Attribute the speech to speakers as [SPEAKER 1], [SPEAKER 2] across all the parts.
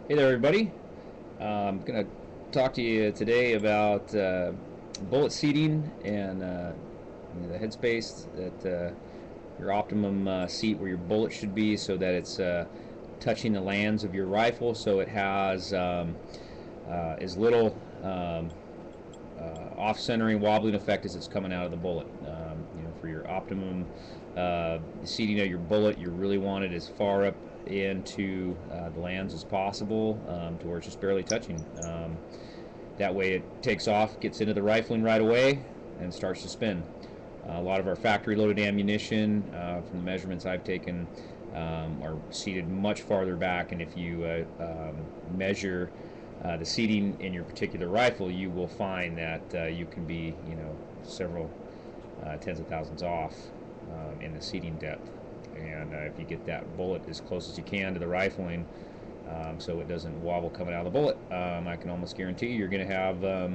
[SPEAKER 1] Hey there, everybody. I'm going to talk to you today about bullet seating and the headspace that your optimum seat where your bullet should be so that it's touching the lands of your rifle so it has as little off-centering wobbling effect as it's coming out of the bullet. For your optimum seating of your bullet, you really want it as far up into the lands as possible to where it's just barely touching. That way it takes off, gets into the rifling right away, and starts to spin. A lot of our factory loaded ammunition, from the measurements I've taken, are seated much farther back, and if you measure the seating in your particular rifle, you will find that you can be, several tens of thousands off in the seating depth. And if you get that bullet as close as you can to the rifling, so it doesn't wobble coming out of the bullet, I can almost guarantee you're going to have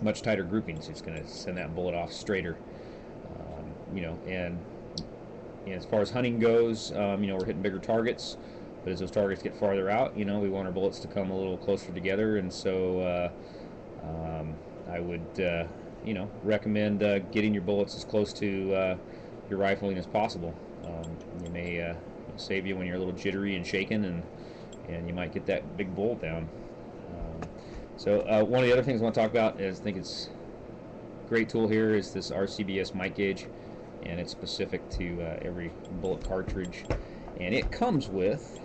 [SPEAKER 1] much tighter groupings. It's going to send that bullet off straighter. And as far as hunting goes, we're hitting bigger targets, but as those targets get farther out, we want our bullets to come a little closer together, and so I would, recommend getting your bullets as close to your rifling as possible. You may save you when you're a little jittery and shaken, and you might get that big bullet down. So one of the other things I want to talk about is I think it's a great tool here is this RCBS mic gauge, and it's specific to every bullet cartridge, and it comes with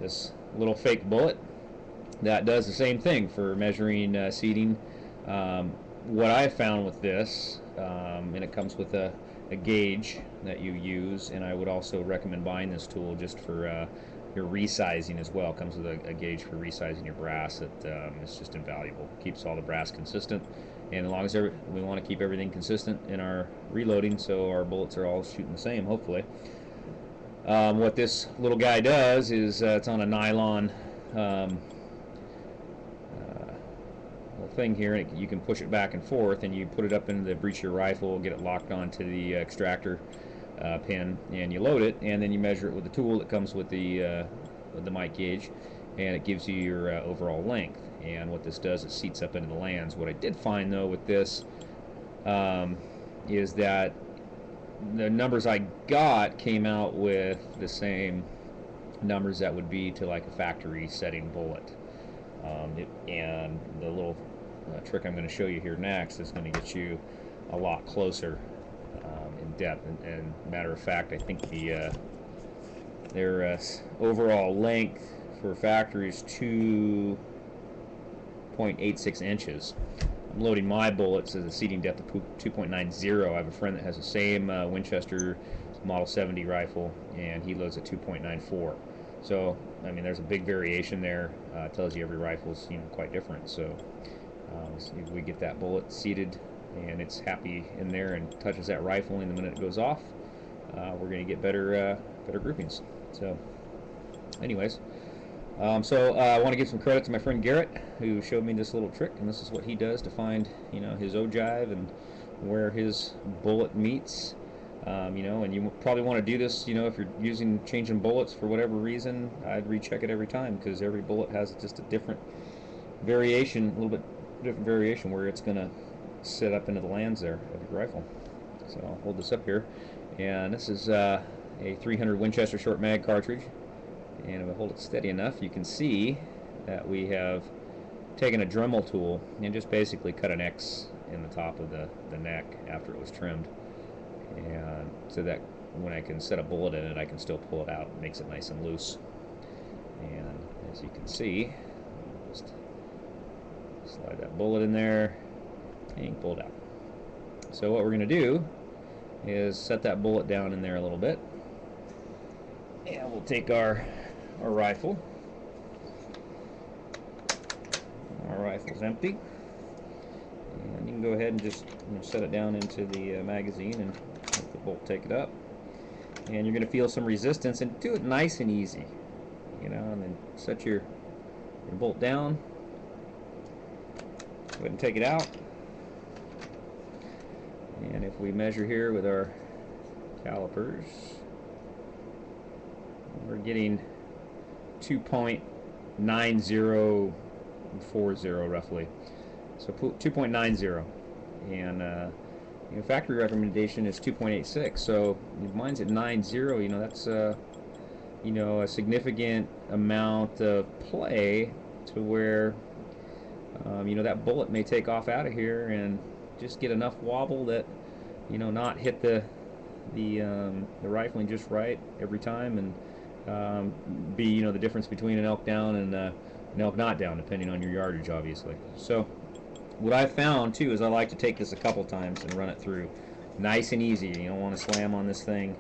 [SPEAKER 1] this little fake bullet that does the same thing for measuring seating. What I found with this, and it comes with a gauge that you use, and I would also recommend buying this tool just for your resizing as well. It comes with a gauge for resizing your brass that is just invaluable. It keeps all the brass consistent, and as long as we want to keep everything consistent in our reloading, so our bullets are all shooting the same, hopefully. What this little guy does is it's on a nylon thing here, and you can push it back and forth, and you put it up into the breech of your rifle, get it locked onto the extractor pin, and you load it, and then you measure it with the tool that comes with the mic gauge, and it gives you your overall length. And what this does, it seats up into the lands. What I did find though with this is that the numbers I got came out with the same numbers that would be to like a factory setting bullet. And the little trick I'm going to show you here next is going to get you a lot closer in depth. And matter of fact, I think their overall length for factory is 2.86 inches. I'm loading my bullets as a seating depth of 2.90. I have a friend that has the same Winchester Model 70 rifle, and he loads at 2.94. So, I mean, there's a big variation there. It tells you every rifle's quite different. So, if we get that bullet seated and it's happy in there and touches that rifle in the minute it goes off, we're going to get better groupings. So, anyways, I want to give some credit to my friend Garrett, who showed me this little trick, and this is what he does to find his ogive and where his bullet meets. And you probably want to do this, if you're changing bullets for whatever reason. I'd recheck it every time, because every bullet has just a different variation, a little bit different variation where it's going to sit up into the lands there of your rifle. So I'll hold this up here, and this is a 300 Winchester short mag cartridge, and if I hold it steady enough, you can see that we have taken a Dremel tool and just basically cut an X in the top of the neck after it was trimmed, and so that when I can set a bullet in it, I can still pull it out. It makes it nice and loose. And as you can see, just slide that bullet in there and pull it out. So what we're going to do is set that bullet down in there a little bit, and we'll take our rifle. Our rifle's empty, and you can go ahead and just set it down into the magazine and let the bolt take it up. And you're going to feel some resistance, and do it nice and easy, and then set your bolt down. Go ahead and take it out. And if we measure here with our calipers, we're getting 2.9040 roughly. So 2.90, and factory recommendation is 2.86. So if mine's at 90, that's a significant amount of play to where that bullet may take off out of here and just get enough wobble that not hit the rifling just right every time, and be the difference between an elk down and an elk not down, depending on your yardage, obviously. So what I've found too is I like to take this a couple times and run it through nice and easy. You don't want to slam on this thing.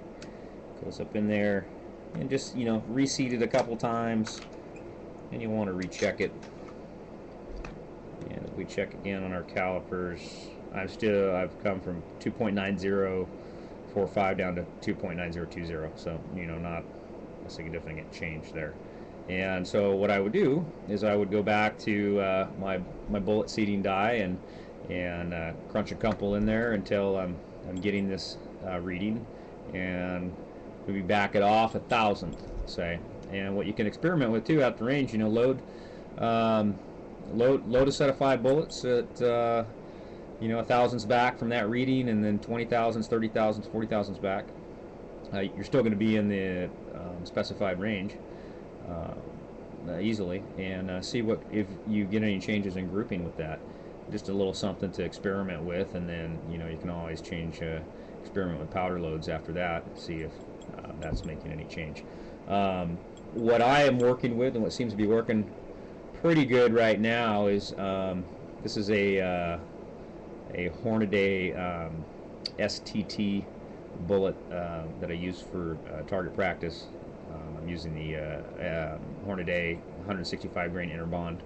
[SPEAKER 1] Goes up in there and just reseat it a couple times, and you want to recheck it. And if we check again on our calipers, I've come from 2.9045 down to 2.9020, so not a significant change there. And so what I would do is I would go back to my bullet seating die and crunch a couple in there until I'm getting this reading, and maybe back it off 1,000th, say. And what you can experiment with too at the range, load a set of 5 bullets at 1,000s back from that reading, and then 20,000s, 30,000s, 40,000s back. You're still going to be in the specified range easily, and see if you get any changes in grouping with that. Just a little something to experiment with, and then you can always experiment with powder loads after that, see if that's making any change. What I am working with, and what seems to be working pretty good right now, is this is a Hornady STT bullet that I use for target practice. I'm using the Hornady 165 grain interbond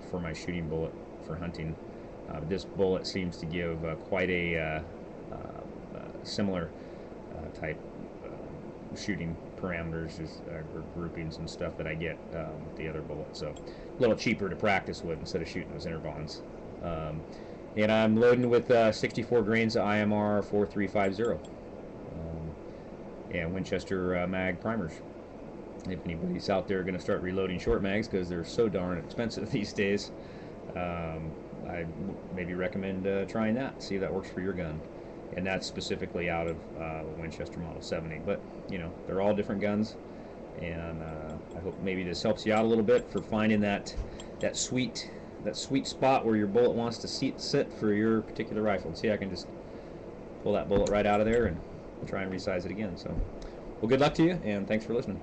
[SPEAKER 1] for my shooting bullet for hunting. This bullet seems to give quite a similar type shooting parameters or groupings and stuff that I get with the other bullet. So a little cheaper to practice with instead of shooting those interbonds. And I'm loading with 64 grains of IMR 4350 and Winchester mag primers. If anybody's out there going to start reloading short mags because they're so darn expensive these days, I maybe recommend trying that, see if that works for your gun. And that's specifically out of Winchester Model 70. But they're all different guns, and I hope maybe this helps you out a little bit for finding that sweet spot where your bullet wants to sit for your particular rifle. See, I can just pull that bullet right out of there and try and resize it again. So, well, good luck to you, and thanks for listening.